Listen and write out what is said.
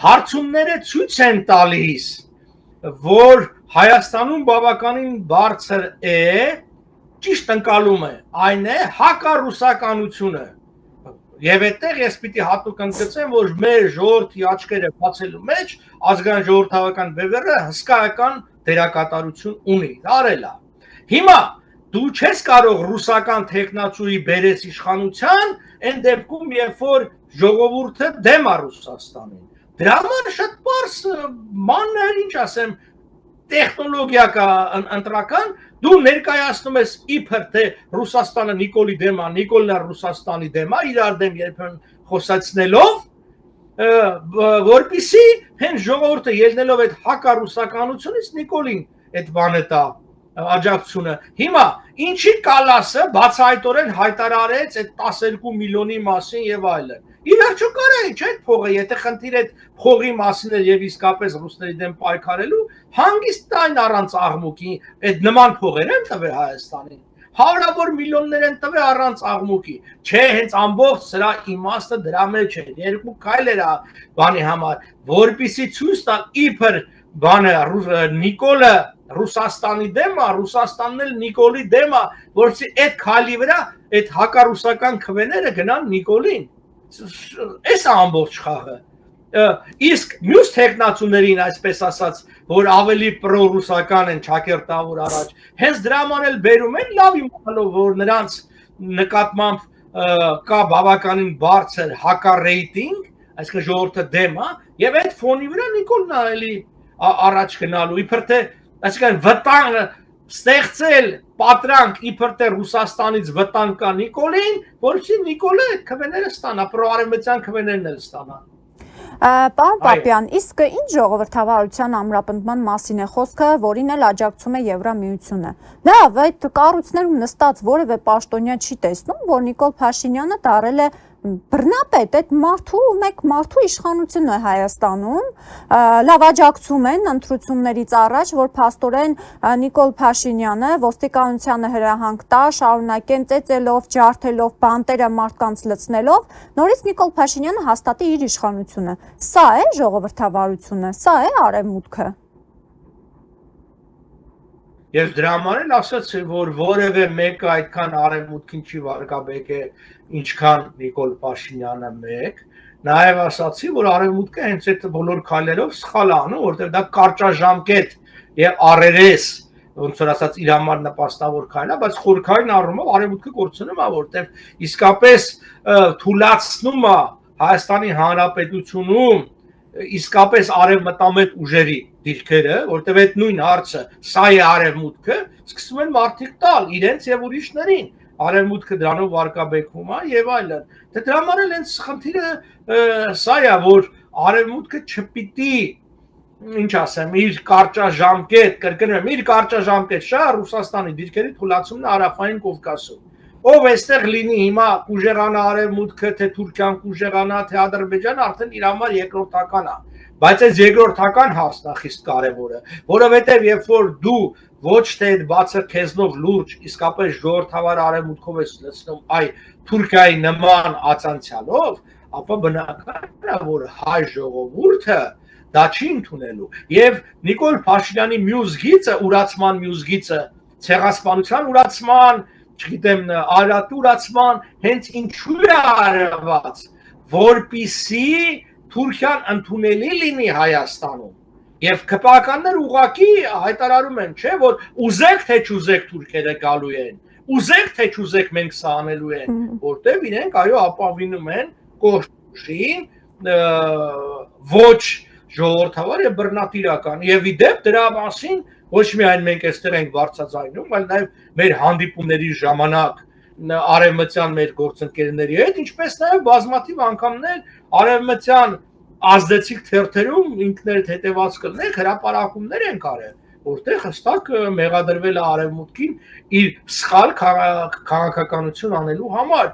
հարցումները ցույց են տալիս, որ Հայաստանում բավականին բարձր է, ճիշտ ընկալում է, այն է հակառուսականությունը։ Եվ այդտեղ ես պիտի հատուկ ընդգծեմ, որ մեր ժողովրդի աչքերը բացելու մեջ ազգային ժողովրդավարական բևեռը հսկայական դերակատարություն ունի, արել է։ Հիմա դու չես կարող ռուսական տեխնացուի բերես իշխանության, այն դեպքում, երբ որ ժողովուրդը դեմ է Ռուսաստանին։ Դրա համար շատ պարզ մանր, ինչ ասեմ, տեխնոլոգիա ընտրական, դու ներկայացնում ես իբր թե Ռուսաստանը Նիկոլի դեմ է, Նիկոլն է Ռուսաստանի դեմ է, իրար դեմ երբեմն խոսացնելով, որպեսզի հենց ժողովուրդը ելնելով այդ հակառուսականությունից Նիկոլին այդ բանը տա աջակցությունը։ Հիմա ինչի Կալասը բացահայտորեն հայտարարեց այդ 12 միլիոնի մասին եւ այլն։ Ի վերջո կարելի չէ այդ փողը, եթե խնդիր այդ փողի մասին է եւ իսկապես ռուսների դեմ պայքարելու, հանգիստ տայն առանց աղմուկի, այդ նման փողեր են տվել Հայաստանին։ Հարյուրավոր միլիոններ են տվել առանց աղմուկի։ Չէ, հենց ամբողջ սրա իմաստը դրա մեջ է։ Երկու քայլ էր բանի համար, որպեսզի ցույց տալ իբր բանը Նիկոլը Ռուսաստանի դեմ է, Ռուսաստանն էլ Նիկոլի դեմ է, որպեսզի այդ քայլի վրա այդ հակառուսական քվեները գնան Նիկոլին։ Էս է ամբողջ խաղը։ Իսկ մյուս տեխնացուներին, այսպես ասած, որ ավելի պրոռուսական են ճակերտավոր առաջ, հենց դրա համար էլ բերում են լավ իմանալով, որ նրանց նկատմամբ կա բավականին բարձր հակառեյտինգ, այսինքն ժողովուրդը դեմ է, եւ այդ ֆոնի վրա Նիկոլն ավելի առաջ գնալու, իբր թե այսինքն վտանգ ստեղծել պատրանք իբր թե Ռուսաստանից վտանգ կա Նիկոլին, որովհետեւ Նիկոլը այդ քվեները ստանա, պրոարևմտյան քվեներն էլ ստանա։ Պարոն Պապյան, իսկ ինչ ժողովրդավարության ամրապնդման մասին է խոսքը, որին էլ աջակցում է Եվրամիությունը։ Լավ, այդ կառույցներում նստած որևէ պաշտոնյա չի տեսնում, որ Նիկոլ Փաշինյանը դարել է բռնապետ, այդ մեկ մարդու իշխանությունն է Հայաստանում, լավ աջակցում են ընտրություններից առաջ, որ փաստորեն Նիկոլ Փաշինյանը ոստիկանությանը հրահանգ տա, շարունակեն ծեծելով, ջարդելով, բանտերը մարդկանց լցնելով, նորից Նիկոլ Փաշինյանը հաստատի իր իշխանությունը։ Սա է ժողովրդավարությունը, սա է արևմուտքը։ Ես դրա համար էլ ասացի, որ որևէ մեկը այդքան արևմուտքին չի վարկաբեկե, ինչքան Նիկոլ Փաշինյանը մեկ, նաև ասացի, որ արևմուտքը հենց այդ բոլոր քայլերով սխալ անում, որտեղ դա կարճաժամկետ եւ առերես, ոնց որ ասած իր համար նպաստավոր քայլ է, բայց խորքային առումով արևմուտքը կորցնում է, որտեղ իսկապես թուլացնում է Հայաստանի Հանրապետությունում իսկապես արևմտամետ ուժերի դիրքերը, որտեղ այդ նույն հարցը, սա է արևմուտքը, սկսում են մարդիկ տալ իրենց եւ ուրիշներին, արևմուտքը դրանով վարկաբեկվում է եւ այլն։ Դե դրա համար էլ հենց խնդիրը սա է, որ արևմուտքը չպիտի, ինչ ասեմ, իր կարճաժամկետ, կրկնում եմ, իր կարճաժամկետ շա Ռուսաստանի դիրքերի թուլացումն Հարավային Կովկասում։ Ով այստեղ լինի հիմա կուժեղանա արևմուտքը, թե Թուրքիան կուժեղանա, թե Ադրբեջանը, արդեն իր համար երկրորդական է։ Բայց այս երկրորդական հարցն է խիստ կարևորը, որովհետև երբ որ դու ոչ թե այդ բացը քեզնով լուրջ, իսկապես ժողովրդավար արևմուտքով ես լցնում, այ Թուրքիայի նման ածանցյալով, ապա բնական է, որ հայ ժողովուրդը դա չի ընդունելու։ Եվ Նիկոլ Փաշինյանի մյուս գիծը, ուրացման մյուս գիծը, ցեղասպանության ուրացման, չգիտեմ, արատուրացման, հենց ինչու է արված, որպեսզի Թուրքիան ընդունելի լինի Հայաստանում։ Եվ ԿՊԱ-ականներ ուղղակի հայտարարում են, չէ, որ ուզեք թե չուզեք թուրքերը գալու են, ուզեք թե չուզեք մենք սա անելու են, որտեղ իրենք այո ապավինում են կոշին, ոչ ժողովրդավար եւ բռնատիրական։ Եվ ի դեպ դրա մասին ոչ միայն մենք այստեղ ենք բարձրաձայնում, այլ նաև մեր հանդիպումների ժամանակ արևմտյան մեր գործընկերների հետ, ինչպես նաև բազմաթիվ անգամներ արևմտյան ազդեցիկ թերթերում ինքներդ հետևած կլնեք հրապարակումներ ենք արել, որտեղ հստակ մեղադրվել է արևմուտքին իր սխալ քաղաքականություն անելու համար։